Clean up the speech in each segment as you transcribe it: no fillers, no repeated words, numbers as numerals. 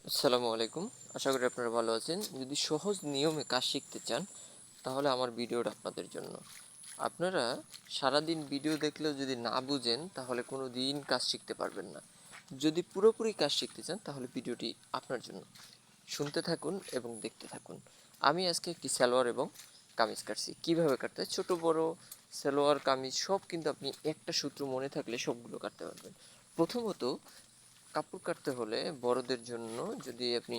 আসসালামু আলাইকুম। আশা করি আপনারা ভালো আছেন। যদি সহজ নিয়মে কাজ শিখতে চান তাহলে আমার ভিডিওটা আপনাদের জন্য। আপনারা সারাদিন ভিডিও দেখলেও যদি না বুঝেন তাহলে কোনো দিন কাজ শিখতে পারবেন না। যদি পুরোপুরি কাজ শিখতে চান তাহলে ভিডিওটি আপনার জন্য। শুনতে থাকুন এবং দেখতে থাকুন। আমি আজকে একটি সালোয়ার এবং কামিজ কাটছি। কীভাবে কাটতে হয়, ছোটো বড় সালোয়ার কামিজ সব কিন্তু আপনি একটা সূত্র মনে থাকলে সবগুলো কাটতে পারবেন। প্রথমত কাপড় কাটতে হলে বড়দের জন্য যদি আপনি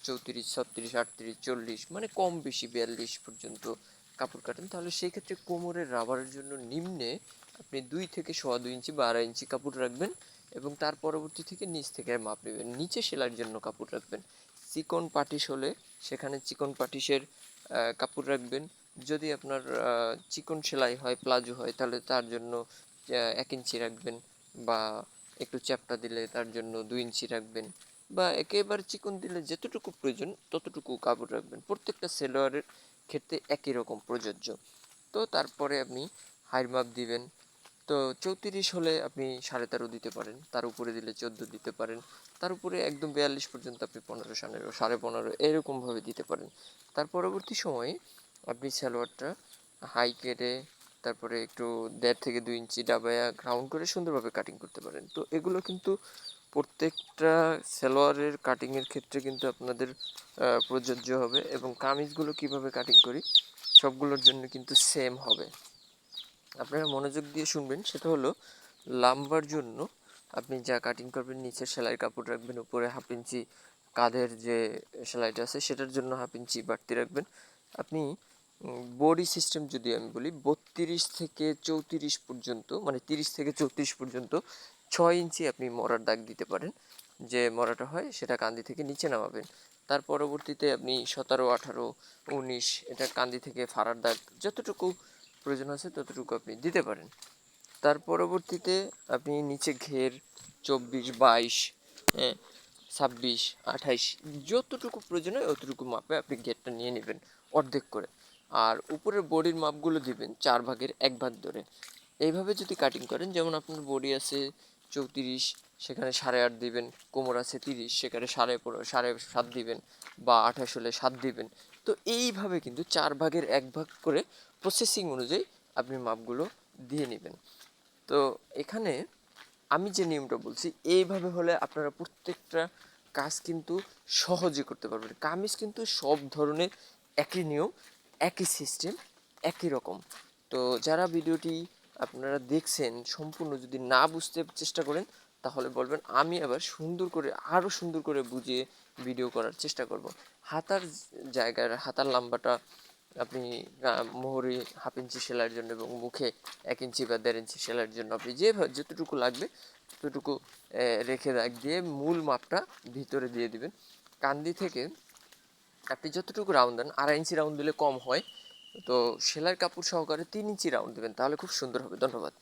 34, 36, 38, 40 মানে কম বেশি 42 পর্যন্ত কাপড় কাটেন তাহলে সেই ক্ষেত্রে কোমরের রাবারের জন্য নিম্নে আপনি 2 থেকে 2.5 ইঞ্চি বা 2.5 ইঞ্চি কাপড় রাখবেন এবং তার পরবর্তী থেকে নিচ থেকে মাপ নেবেন। নিচে সেলাইয়ের জন্য কাপড় রাখবেন। চিকন পাটিশ হলে সেখানে চিকন পাটিশের কাপড় রাখবেন। যদি আপনার চিকন সেলাই হয়, প্লাজো হয়, তাহলে তার জন্য 1 ইঞ্চি রাখবেন, বা একটু চ্যাপ্টা দিলে তার জন্য 2 ইঞ্চি রাখবেন, বা একেবারে চিকন দিলে যতটুকু প্রয়োজন ততটুকু কাপড় রাখবেন। প্রত্যেকটা সেলোয়ারের ক্ষেত্রে একই রকম প্রযোজ্য। তো তারপরে আপনি হাইর মাপ দিবেন। তো 34 হলে আপনি 13.5 দিতে পারেন, তার উপরে দিলে 14 দিতে পারেন, তার উপরে একদম 42 পর্যন্ত আপনি 15, 15, 15.5 এরকমভাবে দিতে পারেন। তার পরবর্তী সময়ে আপনি সালোয়ারটা হাই কেটে তারপরে একটু 1.5 থেকে 2 ইঞ্চি ডাবায়া রাউন্ড করে সুন্দরভাবে কাটিং করতে পারেন। তো এগুলো কিন্তু প্রত্যেকটা সালোয়ারের কাটিংয়ের ক্ষেত্রে কিন্তু আপনাদের প্রযোজ্য হবে, এবং কামিজগুলো কিভাবে কাটিং করি সবগুলোর জন্য কিন্তু সেম হবে। আপনারা মনোযোগ দিয়ে শুনবেন। সেটা হলো, লাম্বার জন্য আপনি যা কাটিং করবেন নিচের সেলাই কাপড় রাখবেন, উপরে 1/2 ইঞ্চি কাঁধের যে সেলাইটা আছে সেটার জন্য 1/2 ইঞ্চি বাড়তি রাখবেন। আপনি বডি সিস্টেম যদি আমি বলি 32 থেকে 34 পর্যন্ত, মানে 30 থেকে 34 পর্যন্ত 6 ইঞ্চি আপনি মরার দাগ দিতে পারেন। যে মরাটা হয় সেটা কান্দি থেকে নিচে নামাবেন। তার পরবর্তীতে আপনি 17, 18, 19 এটা কান্দি থেকে ফাড়ার দাগ যতটুকু প্রয়োজন আছে ততটুকু আপনি দিতে পারেন। তার পরবর্তীতে আপনি নিচে ঘের 24, 22, 26, 28 যতটুকু প্রয়োজন হয় অতটুকু মাপে আপনি ঘেরটা নিয়ে নেবেন অর্ধেক করে। আর উপরের বডির মাপগুলো দিবেন 4 ভাগের 1 ভাগ ধরে। এইভাবে যদি কাটিং করেন, যেমন আপনার বডি আছে 34, সেখানে 8.5 দিবেন, কোমর আছে 30, সেখানে 7.5 দিবেন, বা 28 হলে 7 দিবেন। তো এইভাবে কিন্তু 4 ভাগের 1 ভাগ করে প্রসেসিং অনুযায়ী আপনি মাপগুলো দিয়ে নেবেন। তো এখানে আমি যে নিয়মটা বলছি এইভাবে হলে আপনারা প্রত্যেকটা কাজ কিন্তু সহজে করতে পারবেন। কামিজ কিন্তু সব ধরনের একই নিয়ম, একই সিস্টেম, একই রকম। তো যারা ভিডিওটি আপনারা দেখছেন সম্পূর্ণ যদি না বুঝতে চেষ্টা করেন তাহলে বলবেন, আমি আবার সুন্দর করে আরও সুন্দর করে বুঝিয়ে ভিডিও করার চেষ্টা করব। হাতার জায়গার হাতার লম্বাটা আপনি মোহরি 1/2 ইঞ্চি সেলাইয়ের জন্য এবং মুখে 1 ইঞ্চি বা 1.5 ইঞ্চি সেলাইয়ের জন্য আপনি যতটুকু লাগবে ততটুকু রেখে দাগ দিয়ে মূল মাপটা ভিতরে দিয়ে দিবেন। কান্দি থেকে আপনি যতটুকু রাউন্ড দেন, 2.5 ইঞ্চি রাউন্ড দিলে কম হয়, তো সেলাইয়ের কাপড় সহকারে 3 ইঞ্চি রাউন্ড দেবেন, তাহলে খুব সুন্দর হবে। ধন্যবাদ।